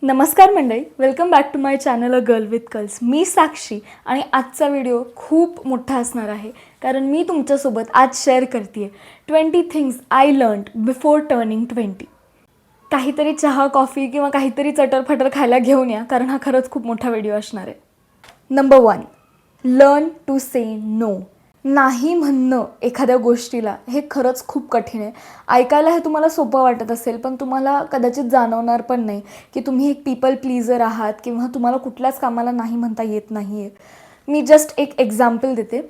नमस्कार मंडळी, welcome back to my channel a girl with curls. मी साक्षी आणि आजचा व्हिडिओ खूप मोठा असणार आहे कारण मी तुमच्यासोबत आज शेअर करते 20 things I learned before turning 20. काहीतरी चहा कॉफी किंवा काहीतरी चटरफटर खायला घेऊन या कारण हा खरंच खूप मोठा व्हिडिओ असणार आहे. Number 1, learn to say no. नाही म्हणणं एखाद्या गोष्टीला हे खरंच खूप कठीण आहे. ऐकायला हे तुम्हाला सोपं वाटत असेल पण तुम्हाला कदाचित जाणवणार पण नाही की तुम्ही एक पीपल प्लीजर आहात किंवा तुम्हाला कुठल्याच कामाला नाही म्हणता येत नाही आहे. मी जस्ट एक एक्झाम्पल देते.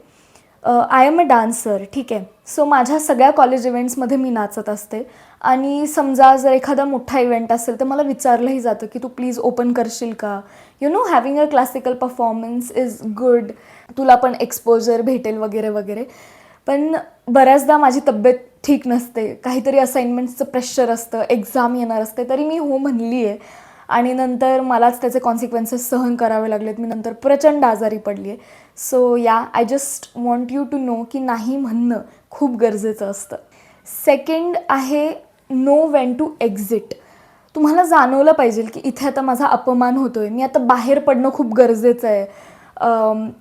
आय एम अ डान्सर, ठीक आहे. सो माझ्या सगळ्या कॉलेज इव्हेंट्समध्ये मी नाचत असते आणि समजा जर एखादा मोठा इव्हेंट असेल तर मला विचारलंही जातं की तू प्लीज ओपन करशील का. Having a classical performance is good, तुला पण एक्सपोजर भेटेल वगैरे वगैरे. पण बऱ्याचदा माझी तब्येत ठीक नसते, काहीतरी असाइनमेंट्सचं प्रेशर असतं, एक्झाम येणार असते, तरी मी हो म्हणली आहे आणि नंतर मलाच त्याचे कॉन्सिक्वेन्सेस सहन करावे लागलेत. मी नंतर प्रचंड आजारी पडली आहे. So I just want you to know की नाही म्हणणं खूप गरजेचं असतं. सेकंड आहे नो वेन टू एक्झिट. तुम्हाला जाणवलं पाहिजे की इथे आता माझा अपमान होतो आहे, मी आता बाहेर पडणं खूप गरजेचं आहे.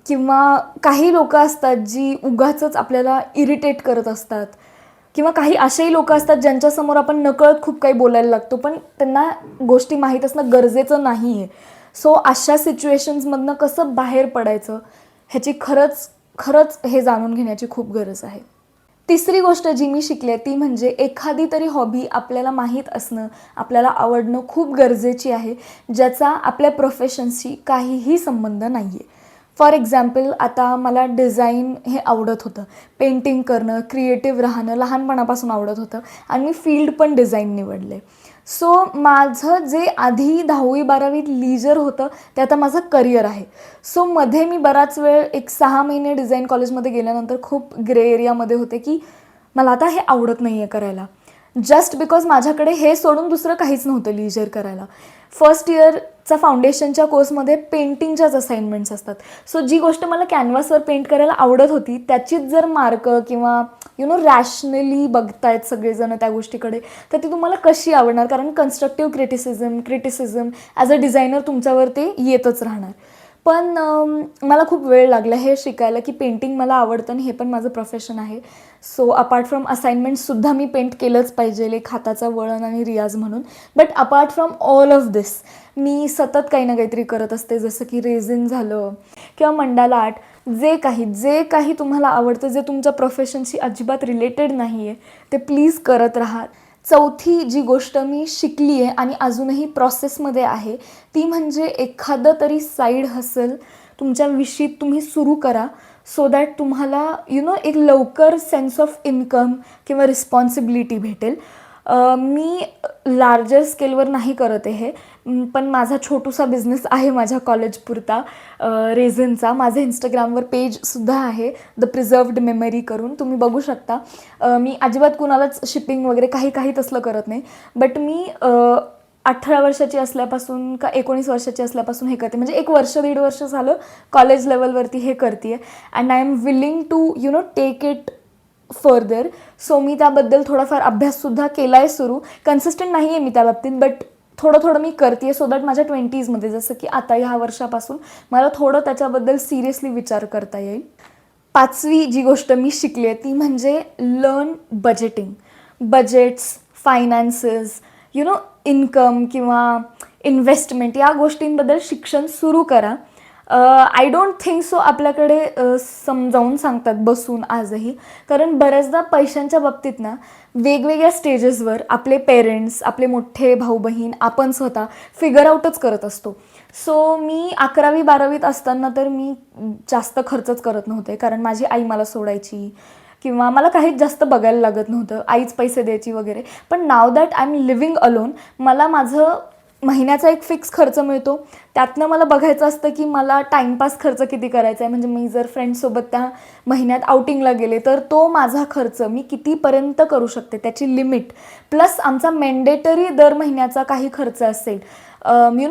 किंवा काही लोकं असतात जी उगाचच आपल्याला इरिटेट करत असतात किंवा काही असेही लोकं असतात ज्यांच्यासमोर आपण नकळत खूप काही बोलायला लागतो पण त्यांना गोष्टी माहीत असणं गरजेचं नाही आहे. सो अशा सिच्युएशन्समधनं कसं बाहेर पडायचं ह्याची खरंच हे जाणून घेण्याची खूप गरज आहे. तिसरी गोष्ट जी मी शिकले ती म्हणजे एखादी तरी हॉबी आपल्याला माहीत असणं, आपल्याला आवडणं खूप गरजेची आहे, ज्याचा आपल्या प्रोफेशनशी काहीही संबंध नाही आहे. फॉर एक्झाम्पल, आता मला डिझाईन हे आवडत होतं, पेंटिंग करणं, क्रिएटिव्ह राहणं लहानपणापासून आवडत होतं आणि मी फील्ड पण डिझाईन निवडले. सो माझं जे आधी 10वी-12वीत लीजर होतं ते आता माझं करिअर आहे. सो मध्ये मी बराच वेळ एक 6 महिने डिझाईन कॉलेजमध्ये गेल्यानंतर खूप ग्रे एरियामध्ये होते की मला आता हे आवडत नाही आहे करायला. जस्ट बिकॉज माझ्याकडे हे सोडून दुसरं काहीच नव्हतं लीजर करायला. फर्स्ट इयरचा फाउंडेशनच्या कोर्समध्ये पेंटिंगच्याच असाइनमेंट्स असतात. सो जी गोष्ट मला कॅनव्हासवर पेंट करायला आवडत होती त्याचीच जर मार्क किंवा रॅशनली बघतायत सगळेजण त्या गोष्टीकडे तर ती तुम्हाला कशी आवडणार, कारण constructive criticism as a designer तुमच्यावर ते येतच राहणार. पण मला खूप वेळ लागला हे शिकायला की पेंटिंग मला आवडतं आणि हे पण माझं प्रोफेशन आहे. सो अपार्ट फ्रॉम असाइनमेंट्ससुद्धा मी पेंट केलंच पाहिजे, एक हाताचा वळण आणि रियाज म्हणून. But apart from all of this मी सतत काही ना काहीतरी करत असते, जसं की रेझिन झालं किंवा मंडाला आर्ट. जे काही तुम्हाला आवडतं, जे तुमच्या प्रोफेशनशी अजिबात रिलेटेड नाही आहे ते प्लीज करत राहा. चौथी जी गोष्ट मी शिकली आहे आणि अजूनही प्रोसेसमध्ये आहे ती म्हणजे एखादं तरी साईड हसल तुमच्या विषयीत तुम्ही सुरू करा, सो दॅट तुम्हाला एक लवकर सेन्स ऑफ इन्कम किंवा रिस्पॉन्सिबिलिटी भेटेल. मी लार्जर स्केलवर नाही करत आहे हे, पण माझा छोटूसा बिझनेस आहे माझ्या कॉलेजपुरता, रेझिनचा. माझं इंस्टाग्रामवर पेजसुद्धा आहे द प्रिझर्व्ड मेमरी करून, तुम्ही बघू शकता. मी अजिबात कुणालाच शिपिंग वगैरे काही तसलं करत नाही. बट मी 18 वर्षाची असल्यापासून का 19 वर्षाची असल्यापासून हे करते, म्हणजे 1 वर्ष 1.5 वर्ष झालं कॉलेज लेवलवरती हे करते आहे. And I am willing to take it further. So मी त्याबद्दल थोडाफार अभ्याससुद्धा केला आहे सुरू. कन्सिस्टंट नाही आहे मी त्या बाबतीत, बट थोडं मी करते आहे सो दॅट माझ्या 20sमध्ये जसं की आता ह्या वर्षापासून मला थोडं त्याच्याबद्दल सिरियसली विचार करता येईल. 5वी जी गोष्ट मी शिकली आहे ती म्हणजे learn budgeting. Budgets, finances, income किंवा इन्व्हेस्टमेंट या गोष्टींबद्दल शिक्षण सुरू करा. आय डोंट थिंक सो आपल्याकडे समजावून सांगतात बसून आजही, कारण बऱ्याचदा पैशांच्या बाबतीत ना वेगवेगळ्या स्टेजेसवर आपले पेरेंट्स, आपले मोठे भाऊ बहीण, आपण स्वतः फिगर आउटच करत असतो. सो मी 11वी-12वीत असताना तर मी जास्त खर्चच करत नव्हते, कारण माझी आई मला सोडायची किंवा मला काहीच जास्त बघायला लागत नव्हतं, आईच पैसे द्यायची वगैरे. पण now that I am living alone, मला माझं महिन्याचा एक फिक्स खर्च मिळतो, त्यातनं मला बघायचं असतं की मला टाईमपास खर्च किती करायचा आहे. म्हणजे मी जर फ्रेंड्ससोबत त्या महिन्यात आउटिंगला गेले तर तो माझा खर्च मी कितीपर्यंत करू शकते त्याची लिमिट, प्लस आमचा मॅन्डेटरी दर महिन्याचा काही खर्च असेल,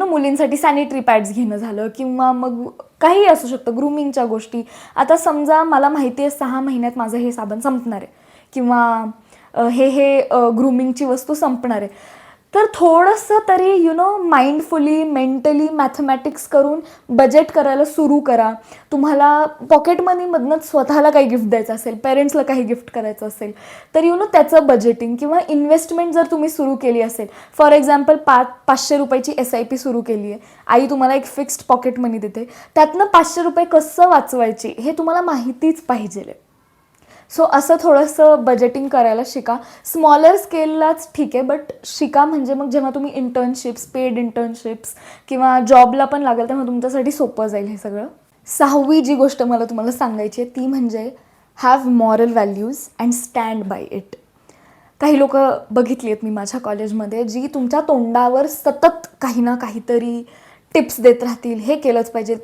मुलींसाठी सॅनिटरी पॅड्स घेणं झालं किंवा मग काही असू शकतं, ग्रूमिंगच्या गोष्टी. आता समजा मला माहिती आहे 6 महिन्यात माझं हे साबण संपणार आहे किंवा हे ग्रूमिंगची वस्तू संपणार आहे, तर थोडंसं तरी माइंडफुली मेंटली मॅथमॅटिक्स करून बजेट करायला सुरू करा. तुम्हाला पॉकेट मनीमधनंच स्वतःला काही गिफ्ट द्यायचं असेल, पेरेंट्सला काही गिफ्ट करायचं असेल तर त्याचं बजेटिंग किंवा इन्व्हेस्टमेंट जर तुम्ही सुरू केली असेल, फॉर एक्झाम्पल 500 रुपयाची SIP सुरू केली आहे, आई तुम्हाला एक फिक्स्ड पॉकेट मनी देते, त्यातनं 500 रुपये कसं वाचवायचे हे तुम्हाला माहितीच पाहिजे. सो असं थोडंसं बजेटिंग करायला शिका. स्मॉलर स्केललाच ठीक आहे, बट शिका. म्हणजे मग जेव्हा तुम्ही इंटर्नशिप्स, पेड इंटर्नशिप्स किंवा जॉबला पण लागेल तेव्हा तुमच्यासाठी सोपं जाईल हे सगळं. 6वी जी गोष्ट मला तुम्हाला सांगायची आहे ती म्हणजे have moral values and stand by it. काही लोक बघितली आहेत मी माझ्या कॉलेजमध्ये, जी तुमच्या तोंडावर सतत काही ना काहीतरी टिप्स देत राहतील, हे केलंच पाहिजे,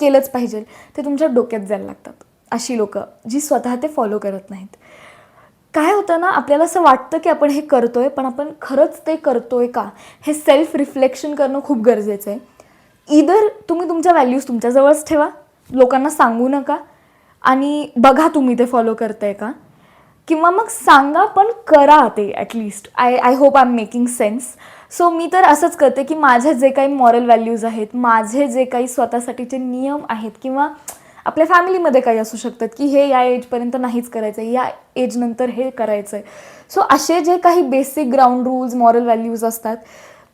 केलंच पाहिजे, ते तुमच्या डोक्यात जायला लागतात. अशी लोकं जी स्वतः ते फॉलो करत नाहीत. काय होतं ना, आपल्याला असं वाटतं की आपण हे करतोय, पण आपण खरंच ते करतोय का हे सेल्फ रिफ्लेक्शन करणं खूप गरजेचं आहे. इधर तुम्ही तुमच्या व्हॅल्यूज तुमच्याजवळच ठेवा, लोकांना सांगू नका आणि बघा तुम्ही ते फॉलो करताय का, किंवा मग सांगा पण करा ते at least. I hope I am making sense. So मी तर असंच करते की माझे जे काही मॉरल व्हॅल्यूज आहेत, माझे जे काही स्वतःसाठीचे नियम आहेत, किंवा आपल्या फॅमिलीमध्ये काही असू शकतात की हे या एजपर्यंत नाहीच करायचं आहे, या एजनंतर हे करायचं आहे. सो असे जे काही basic ground rules, moral values असतात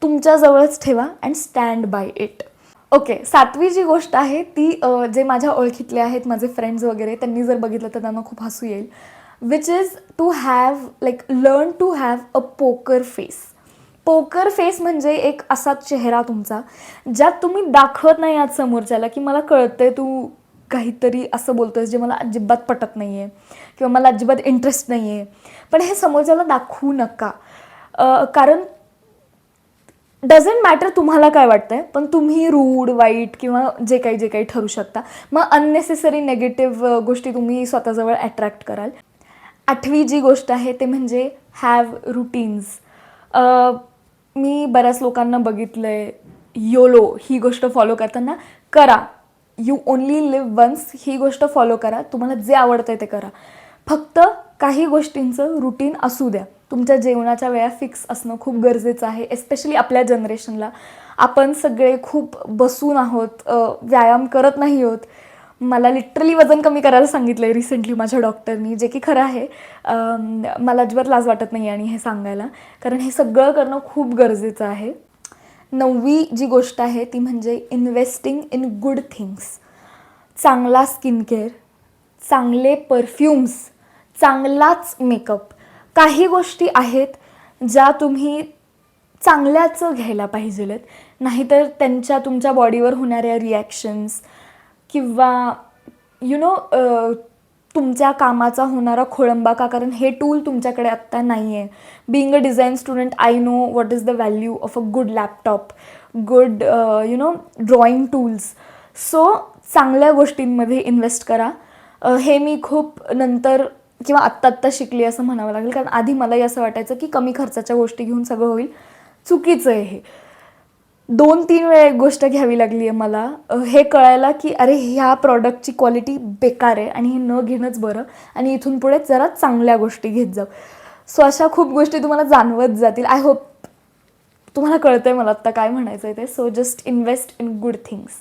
तुमच्याजवळच ठेवा and stand by it. Okay, 7वी जी गोष्ट आहे ती जे माझ्या ओळखीतले आहेत, माझे फ्रेंड्स वगैरे, त्यांनी जर बघितलं तर त्यांना खूप हसू येईल. Which is to have learn to have a poker face. पोकर फेस म्हणजे एक असा चेहरा तुमचा ज्यात तुम्ही दाखवत नाही आहात समोरच्याला की मला कळतंय तू काहीतरी असं बोलतोयस जे मला अजिबात पटत नाही आहे किंवा मला अजिबात इंटरेस्ट नाही आहे, पण हे समोरच्याला दाखवू नका. कारण डझंट मॅटर तुम्हाला काय वाटतंय, पण तुम्ही रूड, वाईट किंवा जे काही ठरू शकता. मग अननेसेसरी नेगेटिव्ह गोष्टी तुम्ही स्वतःजवळ अट्रॅक्ट कराल. 8वी जी गोष्ट आहे ते म्हणजे हॅव रुटीन्स. मी बऱ्याच लोकांना बघितलं आहे योलो ही गोष्ट फॉलो करताना. करा, यू ओनली लिव्ह वन्स, ही गोष्ट फॉलो करा. तुम्हाला जे आवडतं ते करा. फक्त काही गोष्टींचं रुटीन असू द्या. तुमच्या जेवणाच्या वेळा फिक्स असणं खूप गरजेचं आहे, एस्पेशली आपल्या जनरेशनला. आपण सगळे खूप बसून आहोत, व्यायाम करत नाही आहोत. मला लिटरली वजन कमी करायला सांगितलं आहे रिसेंटली माझ्या डॉक्टरनी, जे की खरं आहे. मला अजिबात लाज वाटत नाही आणि हे सांगायला, कारण हे सगळं करणं खूप गरजेचं आहे. 9वी जी गोष्ट आहे ती म्हणजे इन्व्हेस्टिंग इन गुड थिंग्स. चांगला स्किन केअर, चांगले परफ्यूम्स, चांगलाच मेकअप. काही गोष्टी आहेत ज्या तुम्ही चांगल्याचं घ्यायला पाहिजेत, नाहीतर त्यांच्या तुमच्या बॉडीवर होणाऱ्या रिॲक्शन्स किंवा तुमच्या कामाचा होणारा खोळंबा का, कारण हे टूल तुमच्याकडे आत्ता नाही आहे. Being a design student I know what is the value of a good laptop, good drawing tools. So चांगल्या गोष्टींमध्ये इन्व्हेस्ट करा. हे मी खूप नंतर किंवा आत्ता शिकली असं म्हणावं लागेल, कारण आधी मलाही असं वाटायचं की कमी खर्चाच्या गोष्टी घेऊन सगळं होईल. चुकीचं आहे हे. 2-3 वेळा एक गोष्ट घ्यावी लागली आहे मला हे कळायला की अरे ह्या प्रॉडक्टची क्वालिटी बेकार आहे आणि हे न घेणंच बरं, आणि इथून पुढे जरा चांगल्या गोष्टी घेत जाऊ. सो अशा खूप गोष्टी तुम्हाला जाणवत जातील. आय होप तुम्हाला कळतं आहे मला आत्ता काय म्हणायचं आहे ते. So just invest in good things.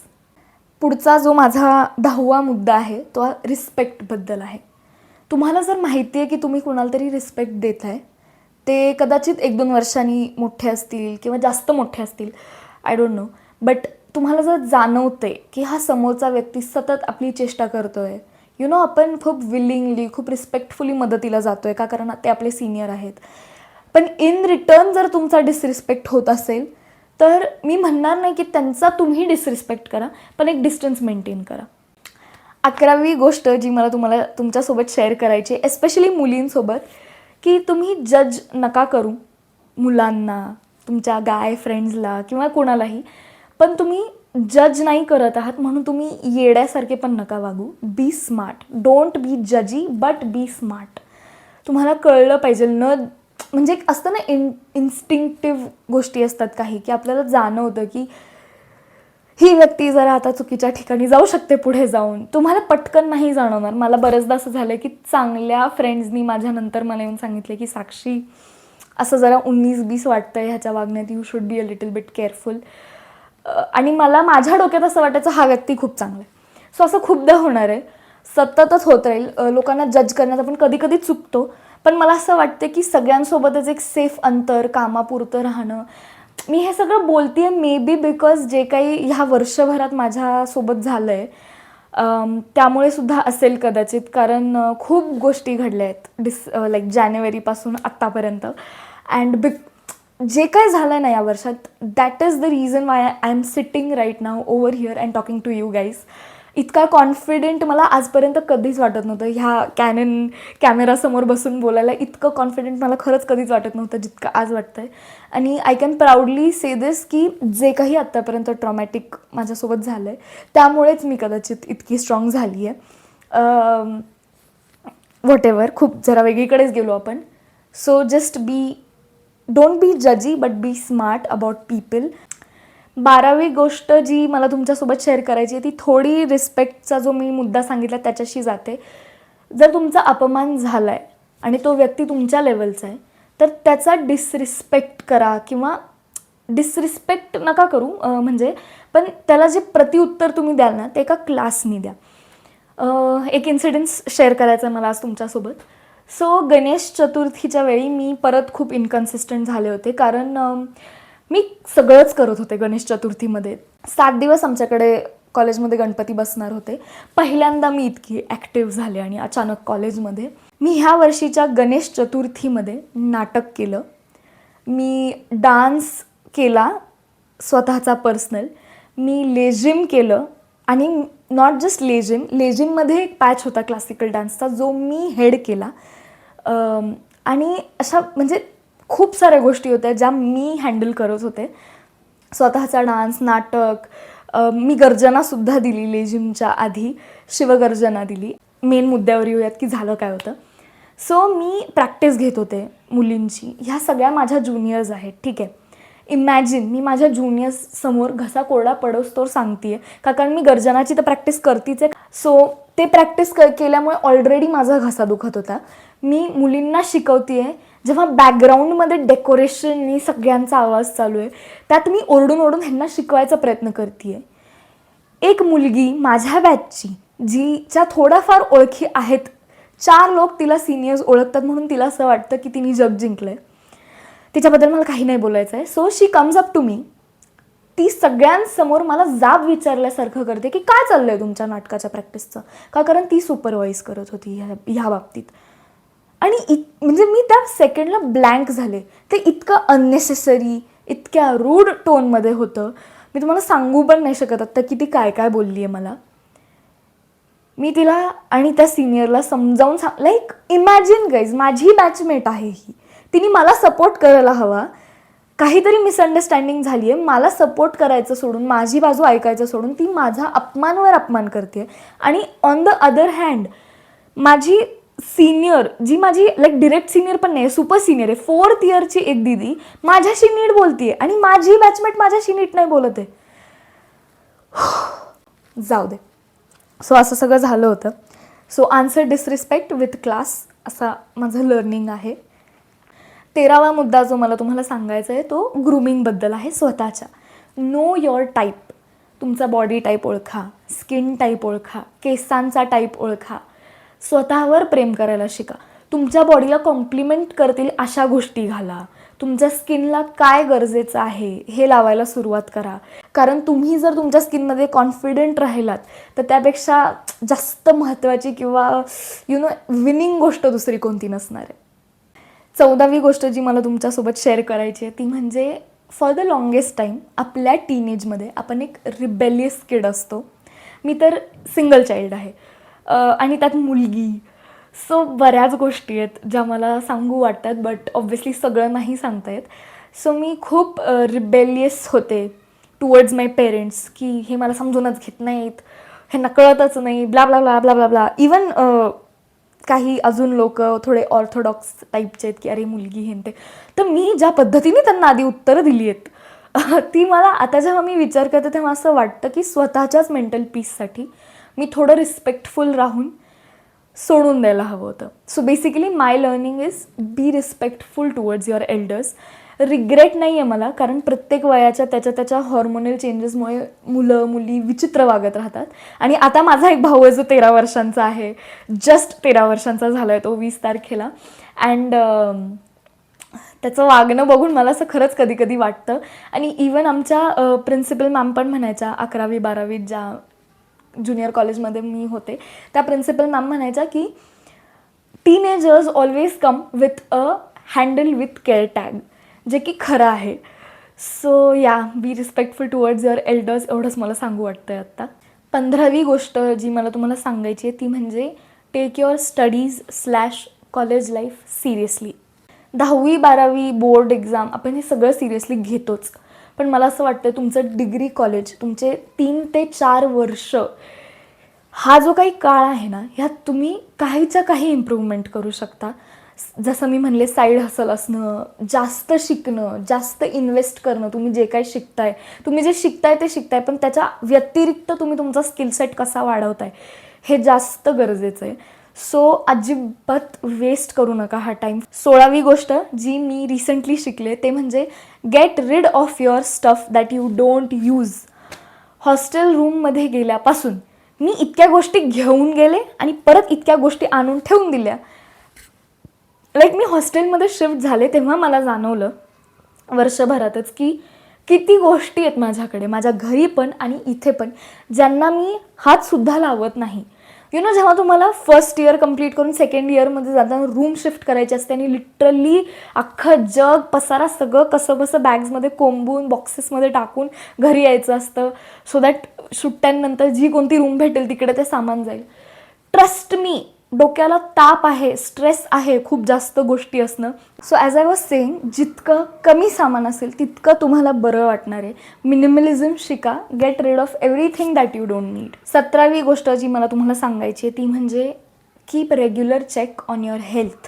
पुढचा जो माझा 10वा मुद्दा आहे तो रिस्पेक्टबद्दल आहे. तुम्हाला जर माहिती आहे की तुम्ही कुणाला तरी रिस्पेक्ट देत आहे, ते कदाचित 1-2 वर्षांनी मोठे असतील किंवा जास्त मोठे असतील, आय डोंट नो, बट तुम्हाला जर जाणवते की हा समोरचा व्यक्ती सतत आपली चेष्टा करतोय, आपण खूप विलिंगली, खूप रिस्पेक्टफुली मदतीला जातोय का, कारण ते आपले सिनियर आहेत, पण इन रिटर्न जर तुमचा डिसरिस्पेक्ट होत असेल तर मी म्हणणार नाही की त्यांचा तुम्ही डिसरिस्पेक्ट करा, पण एक डिस्टन्स मेंटेन करा. 11वी गोष्ट जी मला तुम्हाला तुमच्यासोबत शेअर करायची आहे, एस्पेशली मुलींसोबत, की तुम्ही जज नका करू मुलांना, तुमच्या गाय फ्रेंड्सला किंवा कोणालाही, पण तुम्ही जज नाही करत आहात म्हणून तुम्ही येड्यासारखे पण नका वागू. बी स्मार्ट, डोंट बी जजी बट बी स्मार्ट. तुम्हाला कळलं पाहिजे. म्हणजे एक असतं ना इन्स्टिंक्टिव्ह गोष्टी असतात काही, की आपल्याला जाणवतं की ही व्यक्ती जरा आता चुकीच्या ठिकाणी जाऊ शकते पुढे जाऊन. तुम्हाला पटकन नाही जाणवणार. मला बरेचदा असं झालं की चांगल्या फ्रेंड्सनी माझ्यानंतर मला येऊन सांगितले की साक्षी असं जरा 19-20 वाटतंय ह्याच्या वागण्यात, you should be a little bit careful. आणि मला माझ्या डोक्यात असं वाटायचं हा व्यक्ती खूप चांगला आहे. सो असं खूपदा होणार आहे, सततच होत राहील. लोकांना जज करण्यात आपण कधी कधी चुकतो, पण मला असं वाटतं की सगळ्यांसोबतच एक सेफ अंतर, कामापुरतं राहणं. मी हे सगळं बोलते आहे मे बी बिकॉज जे काही ह्या वर्षभरात माझ्यासोबत झालं आहे त्यामुळे सुद्धा असेल कदाचित. कारण खूप गोष्टी घडल्या आहेत लाईक जानेवारीपासून आत्तापर्यंत. अँड जे काय झालं आहे ना या वर्षात, that is the reason why I am sitting right now over here and talking to you guys. इतका कॉन्फिडेंट मला आजपर्यंत कधीच वाटत नव्हतं. ह्या कॅमेरासमोर बसून बोलायला इतकं कॉन्फिडेंट मला खरंच कधीच वाटत नव्हतं जितकं आज वाटतं आहे. आणि आय कॅन प्राऊडली से दिस की जे काही आत्तापर्यंत ट्रॉमॅटिक माझ्यासोबत झालं आहे त्यामुळेच मी कदाचित इतकी स्ट्रॉंग झाली आहे. व्हॉटेवर, खूप जरा वेगळीकडेच गेलो आपण. सो जस्ट डोंट बी जजी but be smart about people. 12वी गोष्ट जी मला तुमच्यासोबत शेअर करायची आहे ती थोडी रिस्पेक्टचा जो मी मुद्दा सांगितला त्याच्याशी जाते. जर तुमचा अपमान झाला आहे आणि तो व्यक्ती तुमच्या लेवलचा आहे तर त्याचा डिसरिस्पेक्ट करा, किंवा डिसरिस्पेक्ट नका करू म्हणजे, पण त्याला जे प्रतिउत्तर तुम्ही द्याल ना ते एका क्लासनी द्या. एक इन्सिडेंट्स शेअर करायचा मला आज तुमच्यासोबत. सो गणेश चतुर्थीच्या वेळी मी परत खूप इनकन्सिस्टंट झाले होते, कारण मी सगळंच करत होते गणेश चतुर्थीमध्ये. 7 दिवस आमच्याकडे कॉलेजमध्ये गणपती बसणार होते. पहिल्यांदा मी इतकी ॲक्टिव्ह झाले आणि अचानक कॉलेजमध्ये. मी ह्या वर्षीच्या गणेश चतुर्थीमध्ये नाटक केलं, मी डान्स केला स्वतःचा पर्सनल, मी लेझिम केलं. आणि नॉट जस्ट लेझिममध्ये एक पॅच होता क्लासिकल डान्सचा जो मी हेड केला. आणि अशा म्हणजे खूप साऱ्या गोष्टी होत्या ज्या मी हँडल करत होते. स्वतःचा डान्स, नाटक, मी गर्जनासुद्धा दिली लेझिमच्या आधी, शिवगर्जना दिली. मेन मुद्द्यावर येऊयात की झालं काय होतं. सो मी प्रॅक्टिस घेत होते मुलींची. ह्या सगळ्या माझ्या ज्युनियर्स आहेत, ठीक आहे. इमॅजिन मी माझ्या ज्युनियर्ससमोर घसा कोरडा पडोस्तोवर सांगते आहे, कारण मी गर्जनाची तर प्रॅक्टिस करतीच आहे. सो ते प्रॅक्टिस केल्यामुळे ऑलरेडी माझा घसा दुखत होता. मी मुलींना शिकवते आहे, जेव्हा बॅकग्राऊंडमध्ये डेकोरेशननी सगळ्यांचा आवाज चालू आहे त्यात मी ओरडून ओरडून ह्यांना शिकवायचा प्रयत्न करते आहे. एक मुलगी माझ्या बॅचची जिच्या थोड्याफार ओळखी आहेत, 4 लोक तिला सिनियर्स ओळखतात म्हणून तिला असं वाटतं की तिने जग जिंकलं आहे. तिच्याबद्दल मला काही नाही बोलायचं आहे. So she comes up to me. ती सगळ्यांसमोर मला जाब विचारल्यासारखं करते की काय चाललं आहे तुमच्या नाटकाच्या प्रॅक्टिसचं, कारण ती सुपरवाईज करत होती ह्या बाबतीत. आणि म्हणजे मी त्या सेकंडला ब्लँक झाले. ते इतकं अननेसेसरी, इतक्या रूड टोनमध्ये होतं. मी तुम्हाला सांगू पण नाही शकत आत्ता की ती काय काय बोलली आहे मला. मी तिला आणि त्या सिनियरला समजावून लाईक इमॅजिन गाईज, माझी बॅचमेट आहे ही, तिने मला सपोर्ट करायला हवा. काहीतरी मिसअंडरस्टँडिंग झाली आहे, मला सपोर्ट करायचं सोडून, माझी बाजू ऐकायचं सोडून ती माझा अपमानवर अपमान करते. आणि ऑन द अदर हँड माझी सिनियर, जी माझी लाईक डिरेक्ट सिनियर पण नाही, सुपर सिनियर आहे, 4th इयरची एक दिदी माझ्याशी नीट बोलते आणि माझी बॅचमेट माझ्याशी नीट नाही बोलत आहे. जाऊ दे. सो असं सगळं झालं होतं. So answer disrespect with class, असा माझं लर्निंग आहे. 13वा मुद्दा जो मला तुम्हाला सांगायचा आहे तो ग्रूमिंगबद्दल आहे स्वतःच्या. Know your type. तुमचा बॉडी टाईप ओळखा, स्किन टाईप ओळखा, केसांचा टाईप ओळखा. स्वतःवर प्रेम करायला शिका. तुमच्या बॉडीला कॉम्प्लिमेंट करतील अशा गोष्टी घाला. तुमच्या स्किनला काय गरजेचं आहे हे लावायला सुरुवात करा. कारण तुम्ही जर तुमच्या स्किनमध्ये कॉन्फिडंट राहिलात तर त्यापेक्षा जास्त महत्त्वाची किंवा विनिंग गोष्ट दुसरी कोणती नसणार आहे. 14वी गोष्ट जी मला तुमच्यासोबत शेअर करायची आहे ती म्हणजे फॉर द लॉंगेस्ट टाईम आपल्या टीनेजमध्ये आपण एक रिबेलियस किड असतो. मी तर सिंगल चाइल्ड आहे आणि त्यात मुलगी. सो बऱ्याच गोष्टी आहेत ज्या मला सांगू वाटतात, बट ऑब्व्हियसली सगळं नाही सांगता येत. सो मी खूप रिबेलियस होते टुवर्ड्स माय पेरेंट्स, की हे मला समजूनच घेत नाहीत, ह्यांना कळतच नाही, blah blah blah blah blah blah. Even काही अजून लोक थोडे ऑर्थोडॉक्स टाईपचे आहेत की अरे मुलगी हे ते. तर मी ज्या पद्धतीने त्यांना आधी उत्तरं दिली आहेत ती मला आता जेव्हा मी विचार करते तेव्हा असं वाटतं की स्वतःच्याच मेंटल पीससाठी मी थोडं रिस्पेक्टफुल राहून सोडून द्यायला हवं होतं. So basically my learning is be respectful towards your elders. Regret नाही आहे मला, कारण प्रत्येक वयाच्या त्याच्या त्याच्या हॉर्मोनल चेंजेसमुळे मुलं मुली विचित्र वागत राहतात. आणि आता माझा एक भाऊ आहे जो 13 वर्षांचा आहे, जस्ट 13 वर्षांचा झाला आहे तो 20 तारखेला. अँड त्याचं वागणं बघून मला असं खरंच कधी कधी वाटतं. आणि इवन आमच्या प्रिन्सिपल मॅम पण म्हणायच्या 11वी-12वीत ज्या ज्युनियर कॉलेजमध्ये मी होते, त्या प्रिन्सिपल मॅम म्हणायच्या की teenagers always come with a handle with care tag, जे की खरं आहे. सो या, be respectful towards your elders, एवढंच मला सांगू वाटतं आहे आत्ता. 15वी गोष्ट जी मला तुम्हाला सांगायची आहे ती म्हणजे take your studies slash college life seriously. 10वी-12वी बोर्ड एक्झाम आपण हे सगळं सिरियसली घेतोच, पण मला असं वाटतं तुमचं डिग्री कॉलेज, तुमचे 3 ते 4 वर्ष, हा जो काही काळ आहे ना, ह्यात तुम्ही काहीच्या काही इम्प्रूव्हमेंट करू शकता. जसं मी म्हणले, साईड हसल असणं, जास्त शिकणं, जास्त इन्व्हेस्ट करणं. तुम्ही जे काही शिकताय, तुम्ही जे शिकताय ते शिकताय, पण त्याच्या व्यतिरिक्त तुम्ही तुमचा स्किल सेट कसा वाढवताय हे जास्त गरजेचं आहे. सो अजिबात वेस्ट करू नका हा टाईम. 16वी गोष्ट जी मी रिसेंटली शिकले ते म्हणजे gate rid of your stuff that you don't use. Hostel रूममध्ये गेल्यापासून मी इतक्या गोष्टी घेऊन गेले आणि परत इतक्या गोष्टी आणून ठेवून दिल्या. लाईक मी हॉस्टेलमध्ये शिफ्ट झाले तेव्हा मला जाणवलं वर्षभरातच की किती गोष्टी आहेत माझ्याकडे, माझ्या घरी पण आणि इथे पण, ज्यांना मी हातसुद्धा लावत नाही. जेव्हा तुम्हाला फर्स्ट इयर कंप्लीट करून सेकंड इयरमध्ये जाताना रूम शिफ्ट करायची असते आणि लिटरली अख्खं जग पसारा सगळं कसं बसं बॅग्समध्ये कोंबून बॉक्सेसमध्ये टाकून घरी यायचं असतं, सो दॅट सुट्ट्यांनंतर जी कोणती रूम भेटेल तिकडे ते सामान जाईल. ट्रस्ट मी, डोक्याला ताप आहे, स्ट्रेस आहे खूप जास्त गोष्टी असणं. So as I was saying, जितकं कमी सामान असेल तितकं तुम्हाला बरं वाटणार आहे. मिनिमलिझम शिका. Get rid of everything that you don't need. 17वी गोष्ट जी मला तुम्हाला सांगायची आहे ती म्हणजे keep regular check on your health.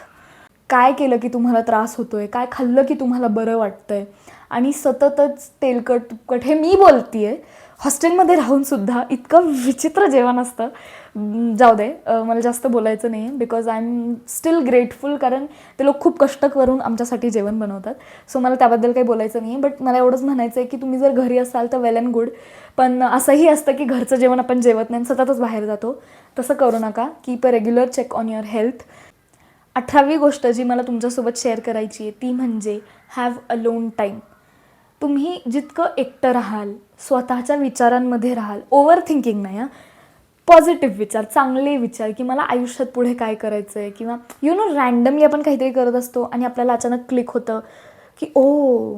काय केलं की तुम्हाला त्रास होतोय, काय खाल्लं की तुम्हाला बरं वाटतंय, आणि सततच तेलकट तुपकट, हे मी बोलतीये, हॉस्टेलमध्ये राहूनसुद्धा इतकं विचित्र जेवण असतं. जाऊ दे, मला जास्त बोलायचं नाही आहे, because I am still grateful, कारण ते लोक खूप कष्ट करून आमच्यासाठी जेवण बनवतात. सो मला त्याबद्दल काही बोलायचं नाही आहे. बट मला एवढंच म्हणायचं आहे की तुम्ही जर घरी असाल तर वेल अँड गुड, पण असंही असतं की घरचं जेवण आपण जेवत नाही आणि सततच बाहेर जातो. तसं करू नका. Keep a regular check on your health. 18वी गोष्ट जी मला तुमच्यासोबत शेअर करायची आहे ती म्हणजे हॅव अलोन टाईम. तुम्ही जितकं एकटं राहाल, स्वतःच्या विचारांमध्ये राहाल, ओव्हर थिंकिंग नाही हां, पॉझिटिव्ह विचार, चांगले विचार की मला आयुष्यात पुढे काय करायचं आहे, किंवा रँडमली आपण काहीतरी करत असतो आणि आपल्याला अचानक क्लिक होतं की ओ,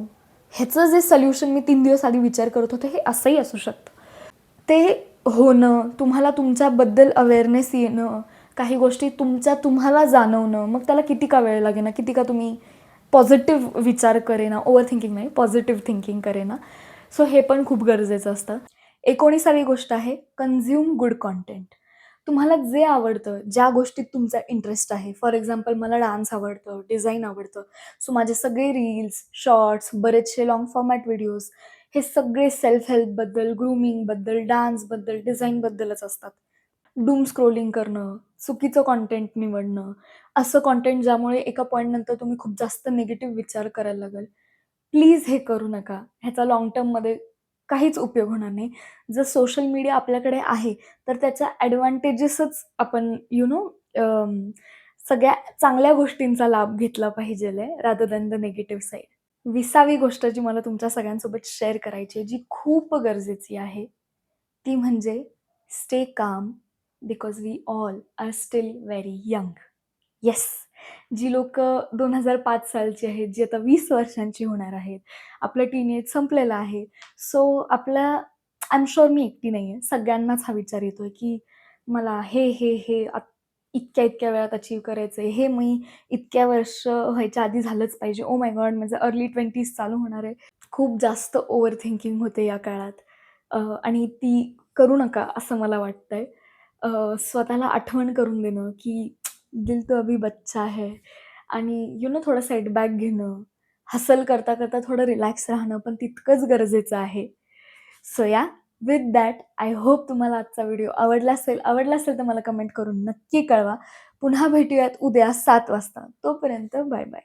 ह्याचं जे सोल्युशन मी 3 दिवस आधी विचार करत होते हे असंही असू शकतं. ते होणं, तुम्हाला तुमच्याबद्दल अवेअरनेस येणं, काही गोष्टी तुम्हाला जाणवणं, मग त्याला किती का वेळ लागेना, किती का तुम्ही पॉझिटिव्ह विचार करेना, ओव्हर थिंकिंग नाही, पॉझिटिव्ह थिंकिंग करेना. सो हे पण खूप गरजेचं असतं. 19वी गोष्ट आहे कन्झ्युम गुड कॉन्टेंट. तुम्हाला जे आवडतं, ज्या गोष्टीत तुमचा इंटरेस्ट आहे, फॉर एक्झाम्पल मला डान्स आवडतं, डिझाईन आवडतं, सो माझे सगळे रील्स, शॉर्ट्स, बरेचसे लाँग फॉर्मॅट व्हिडिओज हे सगळे सेल्फ हेल्पबद्दल, ग्रूमिंगबद्दल, डान्सबद्दल, डिझाईनबद्दलच असतात. डूम स्क्रोलिंग करणं, चुकीचं कॉन्टेंट निवडणं, असं कॉन्टेंट ज्यामुळे एका पॉईंटनंतर तुम्ही खूप जास्त निगेटिव्ह विचार करायला लागाल. प्लीज हे करू नका. ह्याचा लाँग टर्ममध्ये काहीच उपयोग होणार नाही. जर सोशल मीडिया आपल्याकडे आहे, तर त्याच्या ॲडव्हान्टेजेसच आपण सगळ्या चांगल्या गोष्टींचा लाभ घेतला पाहिजेल आहे, rather than the negative side. 20वी गोष्ट जी मला तुमच्या सगळ्यांसोबत शेअर करायची आहे, जी खूप गरजेची आहे, ती म्हणजे stay calm because we all are still very young. Yes, जी लोकं 2005 सालची आहेत, जी आता 20 वर्षांची होणार आहेत, आपलं टीनेज संपलेलं आहे. सो आपल्या, आय एम शुअर मी एकटी नाही आहे, सगळ्यांनाच हा विचार येतोय की मला हे इतक्या-इतक्या वेळात अचीव्ह करायचं आहे, हे मी इतक्या वर्ष व्हायच्या आधी झालंच पाहिजे. ओ माय गॉड, माझं अर्ली 20s चालू होणार आहे. खूप जास्त ओव्हर थिंकिंग होते या काळात, आणि ती करू नका असं मला वाटतंय. स्वतःला आठवण करून देणं की दिल तो अभी बच्चा है, आणि थोडं सेटबॅक घेणं, हसल करता करता थोडं रिलॅक्स राहणं पण तितकंच गरजेचं आहे. सो या, विथ दॅट आय होप तुम्हाला आजचा व्हिडिओ आवडला असेल तर मला कमेंट करून नक्की कळवा. पुन्हा भेटूयात उद्या 7 वाजता. तोपर्यंत बाय बाय.